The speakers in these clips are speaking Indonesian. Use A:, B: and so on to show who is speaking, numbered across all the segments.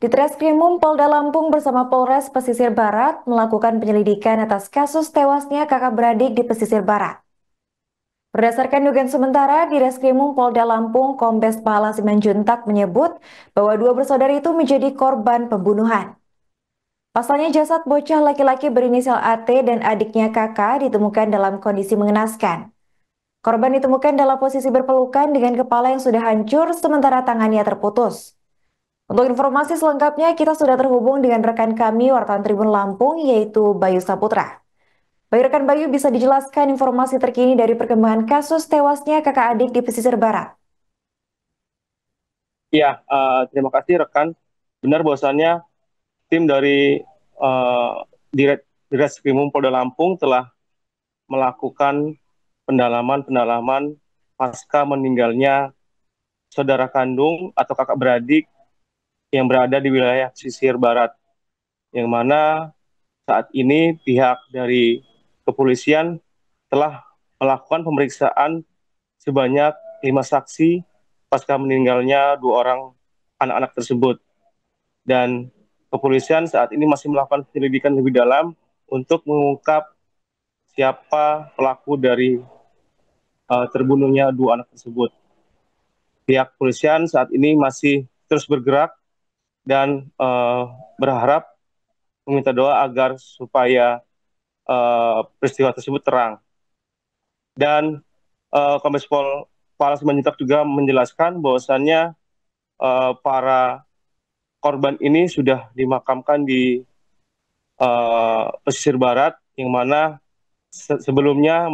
A: Ditreskrimum Polda Lampung bersama Polres Pesisir Barat melakukan penyelidikan atas kasus tewasnya kakak beradik di Pesisir Barat. Berdasarkan dugaan sementara, di Reskrimum Polda Lampung, Kombes Pahala Simanjuntak menyebut bahwa dua bersaudara itu menjadi korban pembunuhan. Pasalnya jasad bocah laki-laki berinisial AT dan adiknya KK ditemukan dalam kondisi mengenaskan. Korban ditemukan dalam posisi berpelukan dengan kepala yang sudah hancur sementara tangannya terputus. Untuk informasi selengkapnya, kita sudah terhubung dengan rekan kami wartawan Tribun Lampung, yaitu Bayu Saputra. Bayu, rekan Bayu, bisa dijelaskan informasi terkini dari perkembangan kasus tewasnya kakak adik di Pesisir Barat?
B: Ya, terima kasih rekan. Benar bahwasannya tim dari Ditreskrimum Polda Lampung telah melakukan pendalaman pasca meninggalnya saudara kandung atau kakak beradik yang berada di wilayah pesisir barat, yang mana saat ini pihak dari kepolisian telah melakukan pemeriksaan sebanyak 5 saksi pasca meninggalnya dua orang anak-anak tersebut. Dan kepolisian saat ini masih melakukan penyelidikan lebih dalam untuk mengungkap siapa pelaku dari terbunuhnya dua anak tersebut. Pihak kepolisian saat ini masih terus bergerak dan berharap meminta doa agar supaya peristiwa tersebut terang. Dan Kombes Pol Pahala Simanjuntak juga menjelaskan bahwasannya para korban ini sudah dimakamkan di pesisir barat, yang mana sebelumnya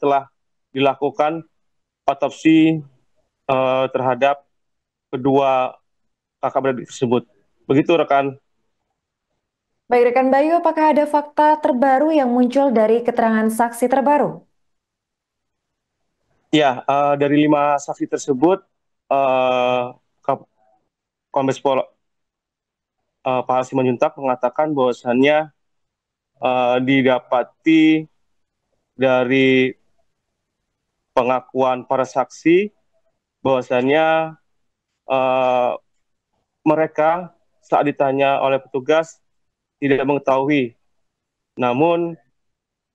B: telah dilakukan otopsi terhadap kedua kakak beradik tersebut. Begitu rekan.
A: Baik, rekan Bayu, apakah ada fakta terbaru yang muncul dari keterangan saksi terbaru?
B: Ya, dari 5 saksi tersebut, uh, Kombes Pol Pak Simanjuntak mengatakan bahwasannya didapati dari pengakuan para saksi bahwasannya uh, mereka saat ditanya oleh petugas tidak mengetahui. Namun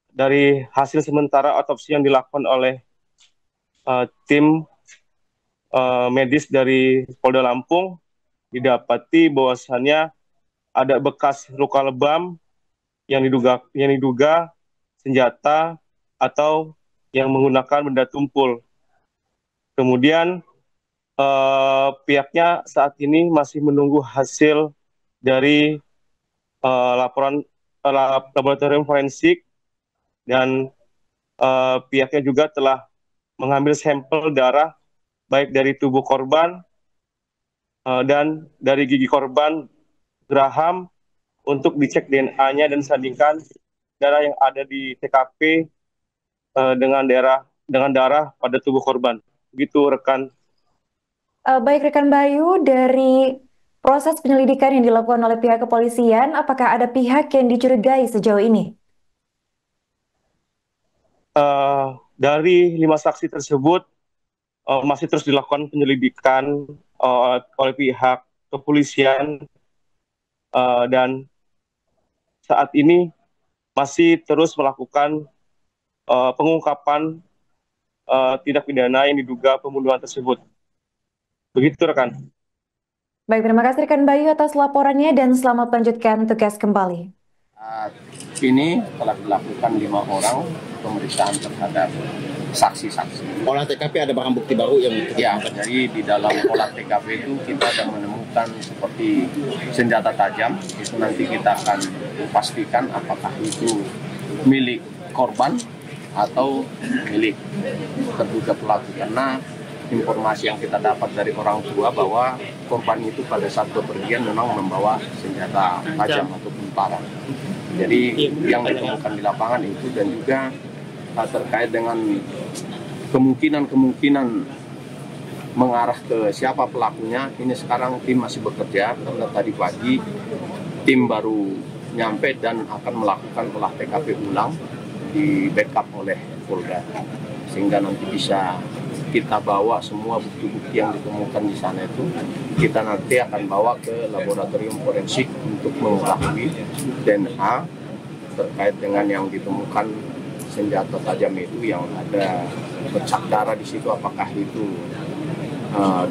B: dari hasil sementara otopsi yang dilakukan oleh tim medis dari Polda Lampung, didapati bahwasannya ada bekas luka lebam yang diduga senjata atau yang menggunakan benda tumpul. Kemudian pihaknya saat ini masih menunggu hasil dari laporan laboratorium forensik, dan pihaknya juga telah mengambil sampel darah baik dari tubuh korban dan dari gigi korban geraham untuk dicek DNA-nya dan disandingkan darah yang ada di TKP dengan darah pada tubuh korban. Begitu rekan.
A: Baik, rekan Bayu, dari proses penyelidikan yang dilakukan oleh pihak kepolisian, apakah ada pihak yang dicurigai sejauh ini?
B: Dari 5 saksi tersebut masih terus dilakukan penyelidikan oleh pihak kepolisian, dan saat ini masih terus melakukan pengungkapan tindak pidana yang diduga pembunuhan tersebut. Begitu rekan.
A: Baik, terima kasih rekan Bayu atas laporannya dan selamat melanjutkan tugas kembali.
C: Ini telah dilakukan 5 orang pemeriksaan terhadap saksi-saksi.
D: Olah TKP ada barang bukti baru yang
C: ya, jadi di dalam olah TKP itu kita akan menemukan seperti senjata tajam. Itu nanti kita akan pastikan apakah itu milik korban atau milik terduga pelaku, karena informasi yang kita dapat dari orang tua bahwa korban itu pada saat bepergian memang membawa senjata tajam ataupun parang. Jadi yang ditemukan di lapangan itu, dan juga terkait dengan kemungkinan mengarah ke siapa pelakunya, ini sekarang tim masih bekerja karena tadi pagi tim baru nyampe dan akan melakukan olah TKP ulang di backup oleh Polda, sehingga nanti bisa kita bawa semua bukti-bukti yang ditemukan di sana itu, kita nanti akan bawa ke laboratorium forensik untuk mengetahui DNA terkait dengan yang ditemukan senjata tajam itu yang ada bercak darah di situ, apakah itu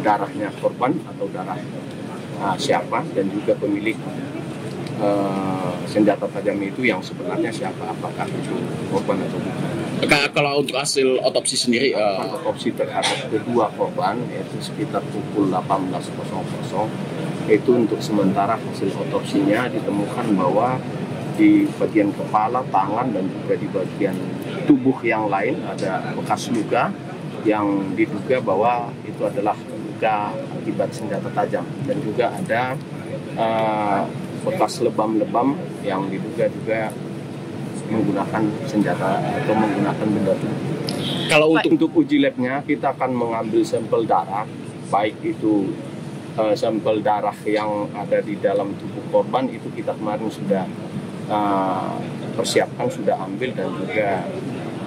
C: darahnya korban atau darah siapa, dan juga pemilik senjata tajam itu yang sebenarnya siapa, apakah itu korban atau bukan.
D: Kalau untuk hasil otopsi sendiri,
C: Otopsi terhadap kedua korban yaitu sekitar pukul 18.00 itu untuk sementara hasil otopsinya ditemukan bahwa di bagian kepala, tangan, dan juga di bagian tubuh yang lain ada bekas luka yang diduga bahwa itu adalah luka akibat senjata tajam, dan juga ada bekas lebam-lebam yang diduga juga menggunakan senjata atau menggunakan benda tubuh.
D: kalau
C: Untuk uji labnya kita akan mengambil sampel darah, baik itu sampel darah yang ada di dalam tubuh korban itu kita kemarin sudah persiapkan, sudah ambil, dan juga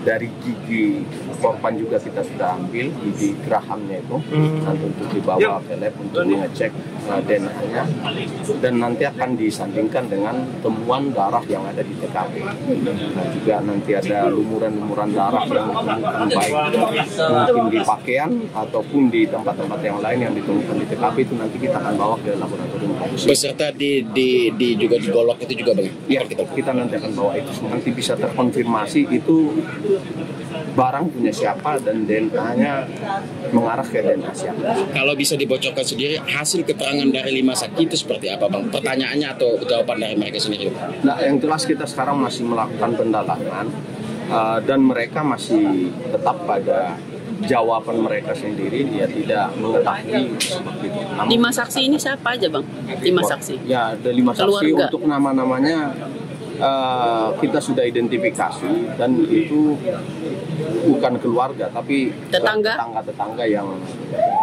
C: dari gigi korban juga kita sudah ambil, gigi gerahamnya itu nanti untuk dibawa ke lab untuk mengecek DNA-nya, dan nanti akan disandingkan dengan temuan darah yang ada di TKP. Nah, juga nanti ada lumuran-lumuran darah yang ditemukan baik mungkin di pakaian ataupun di tempat-tempat yang lain yang ditemukan di TKP, itu nanti kita akan bawa ke laboratorium forensik.
D: beserta di juga digolok itu juga bang?
C: Ya, kita nanti akan bawa itu, nanti bisa terkonfirmasi itu barang punya siapa dan DNA-nya mengarah ke DNA siapa.
D: Kalau bisa dibocorkan sendiri, hasil keterangan dari 5 saksi itu seperti apa bang? Pertanyaannya atau jawaban dari mereka sendiri?
C: Nah, yang jelas kita sekarang masih melakukan pendalaman dan mereka masih tetap pada jawaban mereka sendiri, dia tidak mengetahui seperti itu.
E: 5 saksi ini siapa aja bang? 5 saksi?
C: Ya, ada 5 saksi.
E: Keluarga.
C: Untuk nama-namanya kita sudah identifikasi, dan itu bukan keluarga tapi tetangga-tetangga yang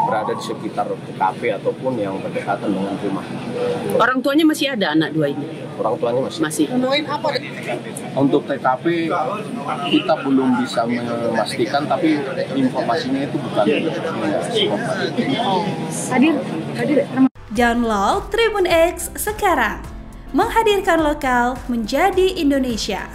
C: berada di sekitar TKP ataupun yang berdekatan dengan rumah.
E: Orang tuanya masih ada anak 2 ini?
C: Orang tuanya masih. Untuk TKP kita belum bisa memastikan, tapi informasinya itu bukan
F: Download Tribun X sekarang, menghadirkan lokal menjadi Indonesia.